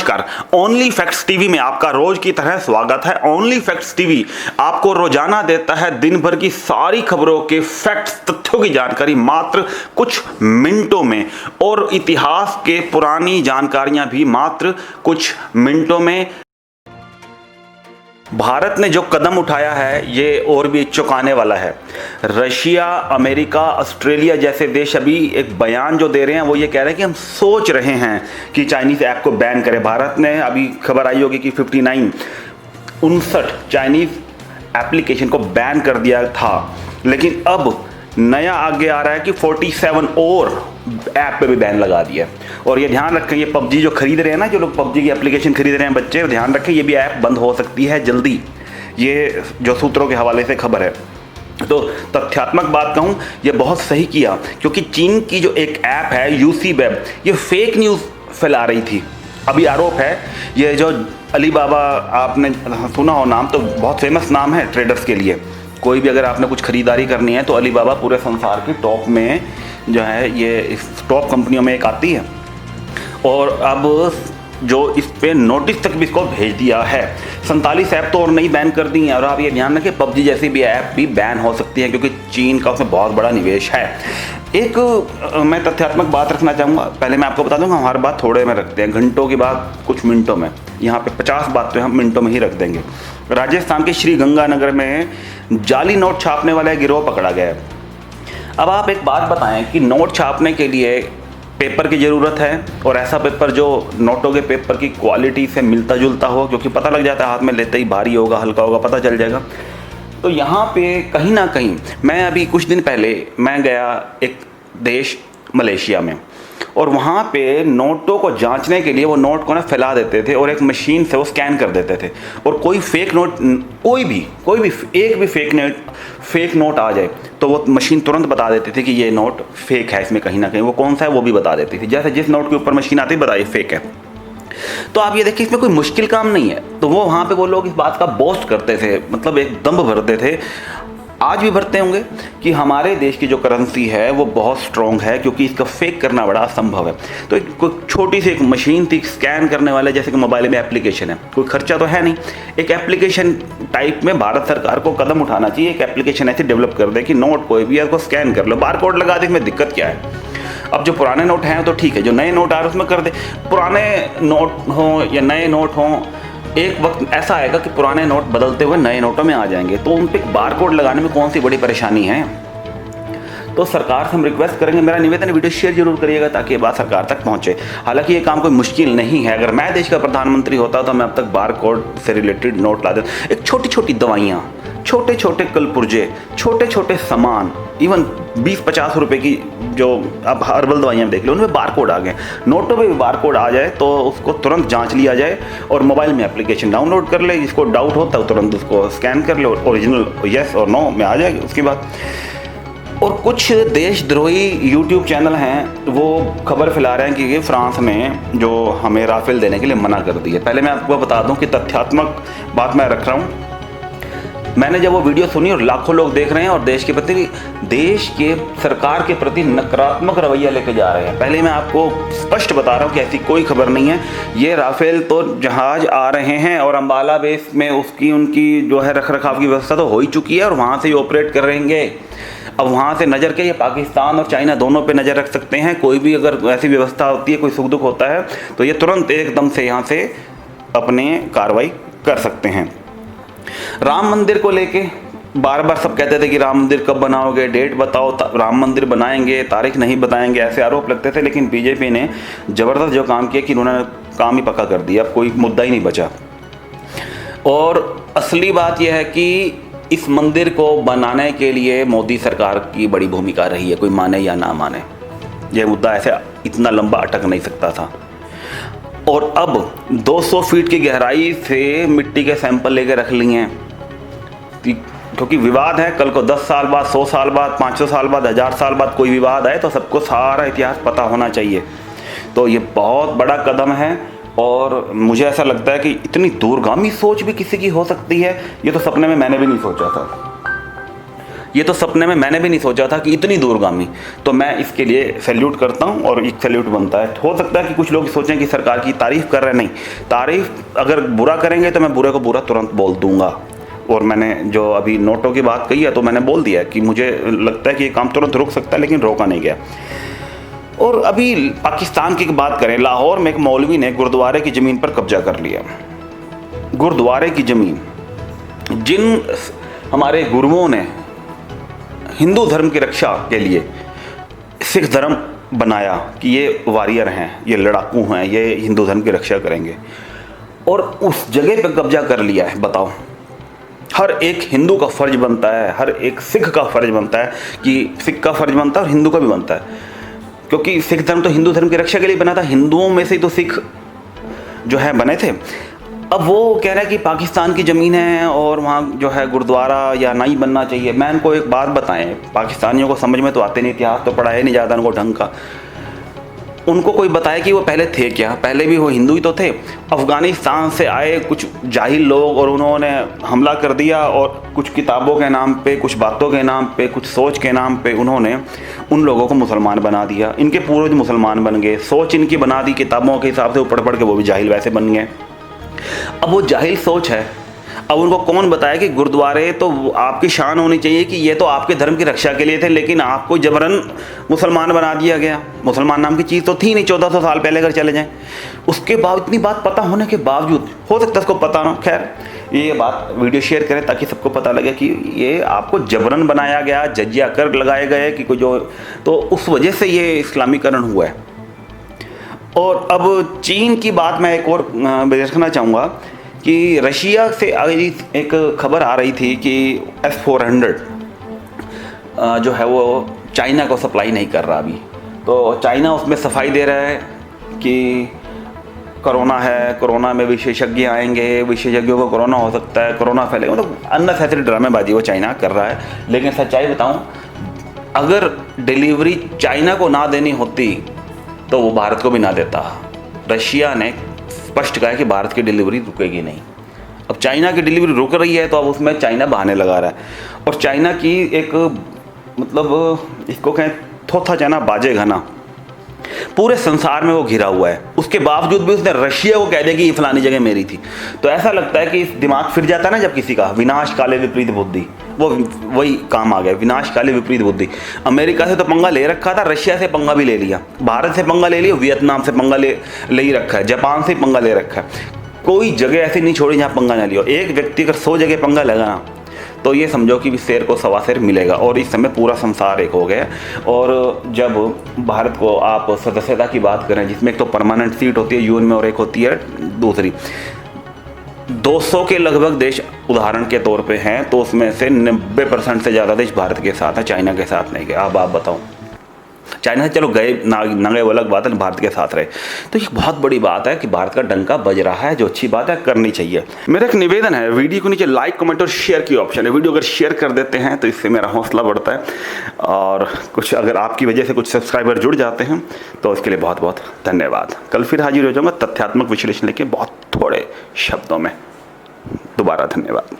नमस्कार, only facts TV में आपका रोज की तरह स्वागत है। ओनली फैक्ट्स टीवी आपको रोजाना देता है दिन भर की सारी खबरों के फैक्ट्स, तथ्यों की जानकारी मात्र कुछ मिनटों में, और इतिहास के पुरानी जानकारियां भी मात्र कुछ मिनटों में। भारत ने जो कदम उठाया है ये और भी चौंकाने वाला है। रशिया, अमेरिका, ऑस्ट्रेलिया जैसे देश अभी एक बयान जो दे रहे हैं वो ये कह रहे हैं कि हम सोच रहे हैं कि चाइनीज़ ऐप को बैन करें। भारत ने, अभी खबर आई होगी कि 59 चाइनीज़ एप्लीकेशन को बैन कर दिया था, लेकिन अब नया आगे आ रहा है कि 47 और ऐप पे भी बैन लगा दिया। और ये ध्यान रखें, ये पबजी जो खरीद रहे हैं ना, जो लोग पबजी की एप्लीकेशन खरीद रहे हैं बच्चे, ध्यान रखें ये भी ऐप बंद हो सकती है जल्दी। ये जो सूत्रों के हवाले से खबर है। तो तथ्यात्मक बात कहूँ, ये बहुत सही किया, क्योंकि चीन की जो एक ऐप है यूसी वेब, ये फेक न्यूज़ फैला रही थी। अभी आरोप है ये जो अलीबाबा, आपने सुना हो नाम, तो बहुत फेमस नाम है ट्रेडर्स के लिए। कोई भी अगर आपने कुछ खरीदारी करनी है तो अलीबाबा पूरे संसार की टॉप में जो है, ये टॉप कंपनियों में एक आती है। और अब जो इस पे नोटिस तक भी इसको भेज दिया है। 47 ऐप तो और नहीं बैन कर दी हैं। और आप ये ध्यान रखें, पबजी जैसी भी ऐप भी बैन हो सकती है, क्योंकि चीन का उसमें बहुत बड़ा निवेश है। एक मैं तथ्यात्मक बात रखना चाहूँगा। पहले मैं आपको बता दूँगा, हमारी बात थोड़े में रखते हैं, घंटों की बात कुछ मिनटों में। यहाँ पे 50 बात तो हम मिनटों में ही रख देंगे। राजस्थान के श्री गंगानगर में जाली नोट छापने वाला गिरोह पकड़ा गया है। अब आप एक बात बताएं कि नोट छापने के लिए पेपर की ज़रूरत है, और ऐसा पेपर जो नोटों के पेपर की क्वालिटी से मिलता जुलता हो, क्योंकि पता लग जाता है हाथ में लेते ही भारी होगा हल्का होगा, पता चल जाएगा। तो यहाँ पे कहीं ना कहीं, मैं अभी कुछ दिन पहले मैं गया एक देश मलेशिया में, और वहाँ पे नोटों को जांचने के लिए वो नोट को ना फैला देते थे और एक मशीन से वो स्कैन कर देते थे। और कोई फेक नोट, कोई भी एक भी फेक नोट आ जाए तो वो मशीन तुरंत बता देती थी कि ये नोट फेक है, इसमें कहीं ना कहीं वो कौन सा है वो भी बता देती थी। जैसे जिस नोट के ऊपर मशीन आती बताइए फेक है। तो आप ये देखिए, इसमें कोई मुश्किल काम नहीं है। तो वो वहाँ पे वो लोग इस बात का बोस्ट करते थे, मतलब एक दम्भ भरते थे, आज भी भरते होंगे, कि हमारे देश की जो करेंसी है वो बहुत स्ट्रॉन्ग है, क्योंकि इसका फेक करना बड़ा असंभव है। तो एक छोटी सी एक मशीन थी स्कैन करने वाले, जैसे कि मोबाइल में एप्लीकेशन है, कोई खर्चा तो है नहीं। एक एप्लीकेशन टाइप में भारत सरकार को कदम उठाना चाहिए, एक एप्लीकेशन ऐसी डेवलप कर दे कि नोट कोई भी है उसको स्कैन कर लो, बार कोड लगा दे, इसमें दिक्कत क्या है। अब जो पुराने नोट हैं तो ठीक है, जो नए नोट आ रहे हैं उसमें कर दे। पुराने नोट हों या नए नोट हों, एक वक्त ऐसा आएगा कि पुराने नोट बदलते हुए नए नोटों में आ जाएंगे, तो उन पर बारकोड लगाने में कौन सी बड़ी परेशानी है। तो सरकार से हम रिक्वेस्ट करेंगे, मेरा निवेदन, वीडियो शेयर जरूर करिएगा ताकि ये बात सरकार तक पहुंचे। हालांकि ये काम कोई मुश्किल नहीं है। अगर मैं देश का प्रधानमंत्री होता तो मैं अब तक बारकोड से रिलेटेड नोट ला देता। एक छोटी छोटी दवाइयाँ, छोटे छोटे कलपुर्जे, छोटे छोटे सामान, इवन 20-50 रुपए की जो अब हर्बल दवाइयाँ देख लो, उनमें बारकोड आ गए। नोटों पे भी बारकोड आ जाए तो उसको तुरंत जांच लिया जाए, और मोबाइल में एप्लीकेशन डाउनलोड कर ले, जिसको डाउट होता है तुरंत उसको स्कैन कर ले, ओरिजिनल यस और नो में आ जाएगी उसके बाद। और कुछ देशद्रोही यूट्यूब चैनल हैं, वो खबर फैला रहे हैं कि ये फ्रांस ने जो हमें राफेल देने के लिए मना कर दी है। पहले मैं आपको बता दूं कि तथ्यात्मक बात मैं रख रहा हूँ। मैंने जब वो वीडियो सुनी और लाखों लोग देख रहे हैं और देश के सरकार के प्रति नकारात्मक रवैया लेके जा रहे हैं। पहले मैं आपको स्पष्ट बता रहा हूँ कि ऐसी कोई खबर नहीं है। ये राफेल तो जहाज आ रहे हैं, और अम्बाला बेस में उनकी जो है रख रखाव की व्यवस्था तो हो ही चुकी है, और वहाँ से ही ऑपरेट कर रहेंगे। अब वहाँ से नज़र के, ये पाकिस्तान और चाइना दोनों पे नज़र रख सकते हैं। कोई भी अगर ऐसी व्यवस्था होती है, कोई सुख दुख होता है, तो ये तुरंत एकदम से यहाँ से अपने कार्रवाई कर सकते हैं। राम मंदिर को लेके बार बार सब कहते थे कि राम मंदिर कब बनाओगे, डेट बताओ, राम मंदिर बनाएंगे, तारीख नहीं बताएंगे, ऐसे आरोप लगते थे। लेकिन बीजेपी ने ज़बरदस्त जो काम किया कि उन्होंने काम ही पक्का कर दिया, अब कोई मुद्दा ही नहीं बचा। और असली बात यह है कि इस मंदिर को बनाने के लिए मोदी सरकार की बड़ी भूमिका रही है, कोई माने या ना माने। यह मुद्दा ऐसे इतना लंबा अटक नहीं सकता था। और अब 200 फीट की गहराई से मिट्टी के सैंपल लेके रख लिए हैं, क्योंकि विवाद है। कल को 10 साल बाद, 100 साल बाद, 500 साल बाद, 1000 साल बाद कोई विवाद आए तो सबको सारा इतिहास पता होना चाहिए। तो ये बहुत बड़ा कदम है, और मुझे ऐसा लगता है कि इतनी दूरगामी सोच भी किसी की हो सकती है, ये तो सपने में मैंने भी नहीं सोचा था। ये तो सपने में मैंने भी नहीं सोचा था कि इतनी दूरगामी। तो मैं इसके लिए सैल्यूट करता हूँ और एक सैल्यूट बनता है। हो सकता है कि कुछ लोग सोचें कि सरकार की तारीफ़ कर रहे हैं, नहीं, तारीफ़ अगर बुरा करेंगे तो मैं बुरे को बुरा तुरंत बोल दूंगा। और मैंने जो अभी नोटों की बात कही है तो मैंने बोल दिया कि मुझे लगता है कि ये काम तुरंत रुक सकता है, लेकिन रोका नहीं गया। और अभी पाकिस्तान की बात करें, लाहौर में एक मौलवी ने गुरुद्वारे की ज़मीन पर कब्जा कर लिया। गुरुद्वारे की ज़मीन, जिन हमारे गुरुओं ने हिंदू धर्म की रक्षा के लिए सिख धर्म बनाया कि ये वॉरियर हैं, ये लड़ाकू हैं, ये हिंदू धर्म की रक्षा करेंगे, और उस जगह पे कब्जा कर लिया है। बताओ, हर एक हिंदू का फ़र्ज बनता है, हर एक सिख का फ़र्ज बनता है कि सिख का फ़र्ज बनता है और हिंदू का भी बनता है, क्योंकि सिख धर्म तो हिंदू धर्म की रक्षा के लिए बना था। हिंदुओं में से ही तो सिख जो है बने थे। अब वो कह रहा है कि पाकिस्तान की ज़मीन है और वहाँ जो है गुरुद्वारा या नहीं बनना चाहिए। मैं उनको एक बात बताएं, पाकिस्तानियों को समझ में तो आते नहीं, इतिहास तो पढ़ा है नहीं ज़्यादा उनको ढंग का। उनको कोई बताए कि वो पहले थे क्या, पहले भी वो हिंदू ही तो थे। अफ़गानिस्तान से आए कुछ जाहिल लोग और उन्होंने हमला कर दिया, और कुछ किताबों के नाम पे, कुछ बातों के नाम पे, कुछ सोच के नाम पे उन्होंने उन लोगों को मुसलमान बना दिया। इनके पूर्वज मुसलमान बन गए, सोच इनकी बना दी किताबों के हिसाब से, वो पढ़ पढ़ के वो भी जाहिल वैसे बन गए। अब वो जाहिल सोच है, अब उनको कौन बताया कि गुरुद्वारे तो आपकी शान होनी चाहिए कि ये तो आपके धर्म की रक्षा के लिए थे, लेकिन आपको जबरन मुसलमान बना दिया गया। मुसलमान नाम की चीज़ तो थी नहीं 1400 साल पहले अगर चले जाएं। उसके बाद इतनी बात पता होने के बावजूद, हो सकता है उसको पता ना, खैर ये बात वीडियो शेयर करें ताकि सबको पता लगे कि ये आपको जबरन बनाया गया, जजिया कर लगाए गए कि कोई जो, तो उस वजह से ये इस्लामीकरण हुआ है। और अब चीन की बात मैं एक और रखना चाहूँगा कि रशिया से एक खबर आ रही थी कि S-400 जो है वो चाइना को सप्लाई नहीं कर रहा अभी। तो चाइना उसमें सफाई दे रहा है कि कोरोना है, कोरोना में विशेषज्ञ आएंगे, विशेषज्ञों को कोरोना हो सकता है, कोरोना फैलेगा। मतलब अननेसेसरी ड्रामेबाजी वो चाइना कर रहा है। लेकिन सच्चाई बताऊं, अगर डिलीवरी चाइना को ना देनी होती तो वो भारत को भी ना देता। रशिया ने स्पष्ट कहा है कि भारत की डिलीवरी रुकेगी नहीं। अब चाइना की डिलीवरी रुक रही है तो अब उसमें चाइना बहाने लगा रहा है। और चाइना की एक मतलब इसको कहें थोथा जाना बाजे घना, पूरे संसार में वो घिरा हुआ है। उसके बावजूद भी उसने रशिया को कह दिया कि ये फलानी जगह मेरी थी। तो ऐसा लगता है कि दिमाग फिर जाता है ना जब किसी का, विनाश काले विपरीत बुद्धि, वो वही काम आ गया, विनाश काले विपरीत बुद्धि। अमेरिका से तो पंगा ले रखा था, रशिया से पंगा भी ले लिया, भारत से पंगा ले लिया, वियतनाम से पंगा ले ही रखा है, जापान से पंगा ले रखा है। कोई जगह ऐसी नहीं छोड़ी जहाँ पंगा ना लिया। एक व्यक्ति अगर 100 जगह पंगा लगाना तो ये समझो कि शेर को सवा शेर मिलेगा। और इस समय पूरा संसार एक हो गया। और जब भारत को आप सदस्यता की बात करें, जिसमें एक तो परमानेंट सीट होती है यूएन में और एक होती है दूसरी, 200 के लगभग देश उदाहरण के तौर पे हैं, तो उसमें से 90% से ज़्यादा देश भारत के साथ है, चाइना के साथ नहीं गए। अब आप बताओ, चाइना से चलो गए ना गए वो अलग बात है, भारत के साथ रहे। तो ये बहुत बड़ी बात है कि भारत का डंका बज रहा है, जो अच्छी बात है, करनी चाहिए। मेरा एक निवेदन है, वीडियो को नीचे लाइक कमेंट और शेयर की ऑप्शन है। वीडियो अगर शेयर कर देते हैं तो इससे मेरा हौसला बढ़ता है, और कुछ अगर आपकी वजह से कुछ सब्सक्राइबर जुड़ जाते हैं तो इसके लिए बहुत बहुत धन्यवाद। कल फिर हाजिर हो जाऊँगा तथ्यात्मक विश्लेषण लेके, बहुत थोड़े शब्दों में। दोबारा धन्यवाद।